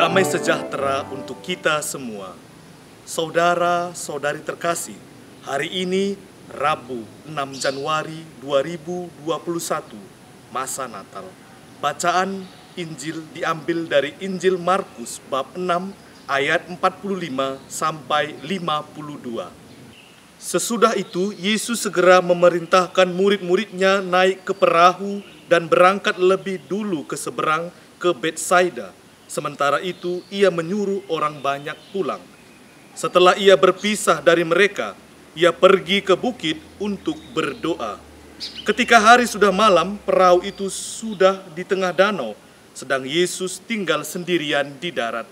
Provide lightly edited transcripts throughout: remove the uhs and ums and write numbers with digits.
Damai sejahtera untuk kita semua. Saudara-saudari terkasih, hari ini Rabu 6 Januari 2021, masa Natal. Bacaan Injil diambil dari Injil Markus bab 6 ayat 45 sampai 52. Sesudah itu Yesus segera memerintahkan murid-muridnya naik ke perahu dan berangkat lebih dulu ke seberang ke Betsaida. Sementara itu ia menyuruh orang banyak pulang. Setelah ia berpisah dari mereka, ia pergi ke bukit untuk berdoa. Ketika hari sudah malam, perahu itu sudah di tengah danau, sedang Yesus tinggal sendirian di darat.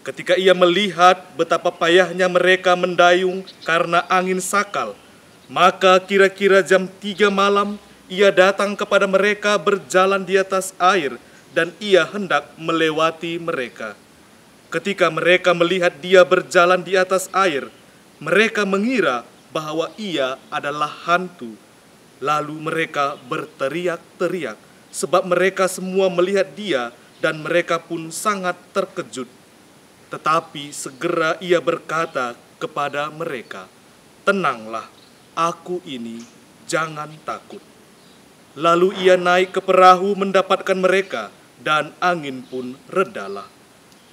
Ketika ia melihat betapa payahnya mereka mendayung karena angin sakal, maka kira-kira jam 3 malam ia datang kepada mereka berjalan di atas air, dan ia hendak melewati mereka. Ketika mereka melihat dia berjalan di atas air, mereka mengira bahwa ia adalah hantu. Lalu mereka berteriak-teriak, sebab mereka semua melihat dia dan mereka pun sangat terkejut. Tetapi segera ia berkata kepada mereka, "Tenanglah, aku ini, jangan takut." Lalu ia naik ke perahu mendapatkan mereka, dan angin pun redalah.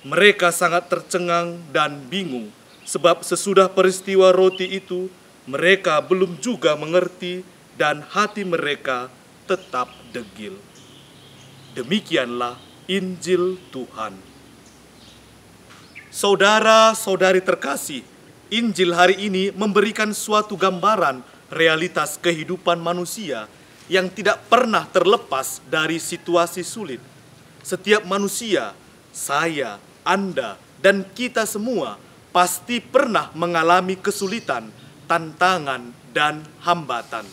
Mereka sangat tercengang dan bingung, sebab sesudah peristiwa roti itu, mereka belum juga mengerti dan hati mereka tetap degil. Demikianlah Injil Tuhan. Saudara-saudari terkasih, Injil hari ini memberikan suatu gambaran realitas kehidupan manusia yang tidak pernah terlepas dari situasi sulit. Setiap manusia, saya, Anda, dan kita semua pasti pernah mengalami kesulitan, tantangan, dan hambatan.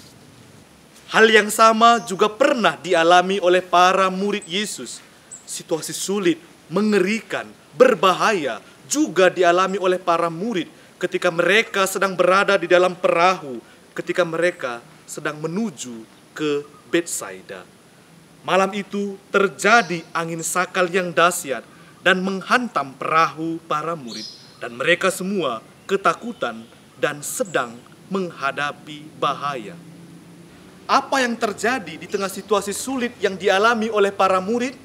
Hal yang sama juga pernah dialami oleh para murid Yesus. Situasi sulit, mengerikan, berbahaya juga dialami oleh para murid ketika mereka sedang berada di dalam perahu, ketika mereka sedang menuju ke Betsaida. Malam itu terjadi angin sakal yang dahsyat dan menghantam perahu para murid, dan mereka semua ketakutan dan sedang menghadapi bahaya. Apa yang terjadi di tengah situasi sulit yang dialami oleh para murid?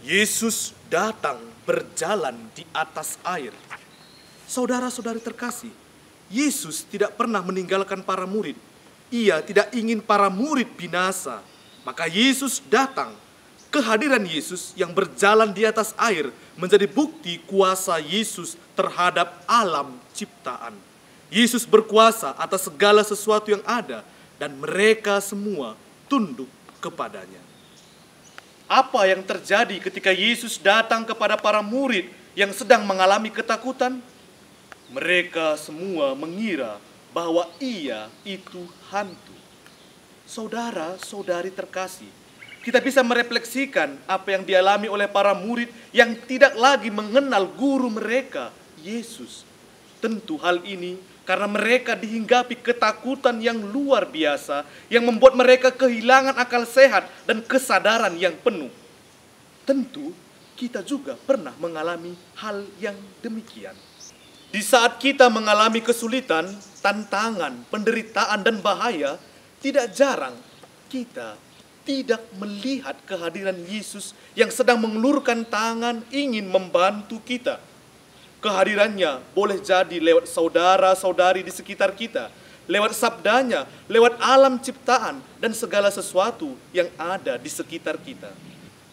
Yesus datang berjalan di atas air. Saudara-saudari terkasih, Yesus tidak pernah meninggalkan para murid. Ia tidak ingin para murid binasa. Maka Yesus datang. Kehadiran Yesus yang berjalan di atas air menjadi bukti kuasa Yesus terhadap alam ciptaan. Yesus berkuasa atas segala sesuatu yang ada, dan mereka semua tunduk kepadanya. Apa yang terjadi ketika Yesus datang kepada para murid yang sedang mengalami ketakutan? Mereka semua mengira bahwa ia itu hantu. Saudara-saudari terkasih, kita bisa merefleksikan apa yang dialami oleh para murid yang tidak lagi mengenal guru mereka, Yesus. Tentu hal ini karena mereka dihinggapi ketakutan yang luar biasa yang membuat mereka kehilangan akal sehat dan kesadaran yang penuh. Tentu kita juga pernah mengalami hal yang demikian. Di saat kita mengalami kesulitan, tantangan, penderitaan, dan bahaya, tidak jarang kita tidak melihat kehadiran Yesus yang sedang mengulurkan tangan ingin membantu kita. Kehadirannya boleh jadi lewat saudara-saudari di sekitar kita, lewat sabdanya, lewat alam ciptaan, dan segala sesuatu yang ada di sekitar kita.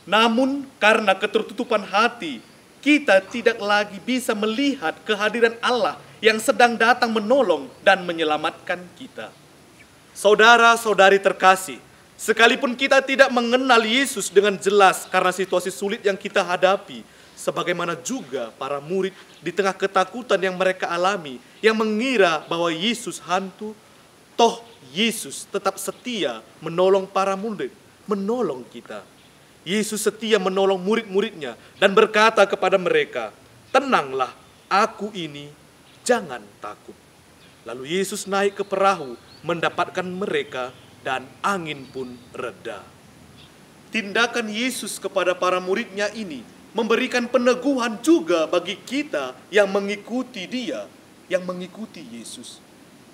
Namun karena ketertutupan hati, kita tidak lagi bisa melihat kehadiran Allah yang sedang datang menolong dan menyelamatkan kita. Saudara-saudari terkasih, sekalipun kita tidak mengenal Yesus dengan jelas karena situasi sulit yang kita hadapi, sebagaimana juga para murid di tengah ketakutan yang mereka alami, yang mengira bahwa Yesus hantu, toh Yesus tetap setia menolong para murid, menolong kita. Yesus setia menolong murid-muridnya dan berkata kepada mereka, "Tenanglah, aku ini, jangan takut." Lalu Yesus naik ke perahu, mendapatkan mereka, dan angin pun reda. Tindakan Yesus kepada para muridnya ini memberikan peneguhan juga bagi kita yang mengikuti Dia, yang mengikuti Yesus.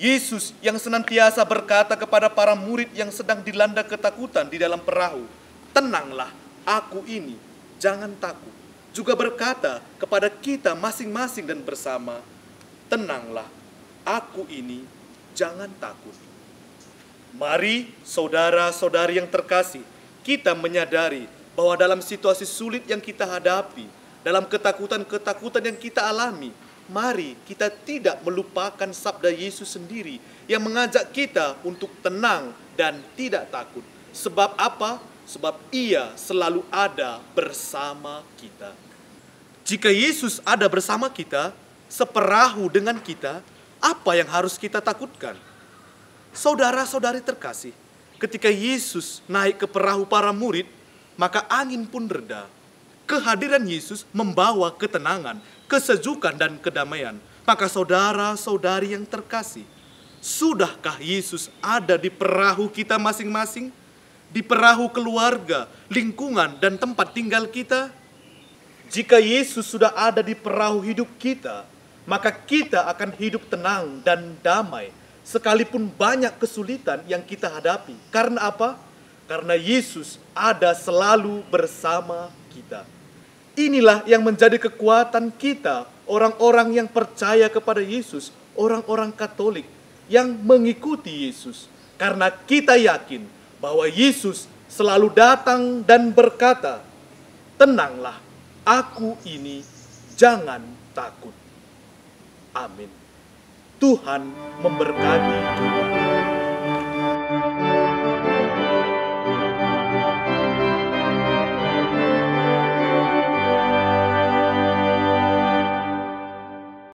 Yesus yang senantiasa berkata kepada para murid yang sedang dilanda ketakutan di dalam perahu, "Tenanglah, aku ini, jangan takut." Juga berkata kepada kita masing-masing dan bersama, "Tenanglah, aku ini, jangan takut." Mari saudara-saudari yang terkasih, kita menyadari bahwa dalam situasi sulit yang kita hadapi, dalam ketakutan-ketakutan yang kita alami, mari kita tidak melupakan sabda Yesus sendiri yang mengajak kita untuk tenang dan tidak takut. Sebab apa? Sebab Ia selalu ada bersama kita. Jika Yesus ada bersama kita, seperahu dengan kita, apa yang harus kita takutkan? Saudara-saudari terkasih, ketika Yesus naik ke perahu para murid, maka angin pun reda. Kehadiran Yesus membawa ketenangan, kesejukan dan kedamaian. Maka saudara-saudari yang terkasih, sudahkah Yesus ada di perahu kita masing-masing? Di perahu keluarga, lingkungan dan tempat tinggal kita? Jika Yesus sudah ada di perahu hidup kita, maka kita akan hidup tenang dan damai sekalipun banyak kesulitan yang kita hadapi. Karena apa? Karena Yesus ada selalu bersama kita. Inilah yang menjadi kekuatan kita, orang-orang yang percaya kepada Yesus, orang-orang Katolik yang mengikuti Yesus. Karena kita yakin bahwa Yesus selalu datang dan berkata, "Tenanglah, aku ini, jangan takut." Amin. Tuhan memberkati kita.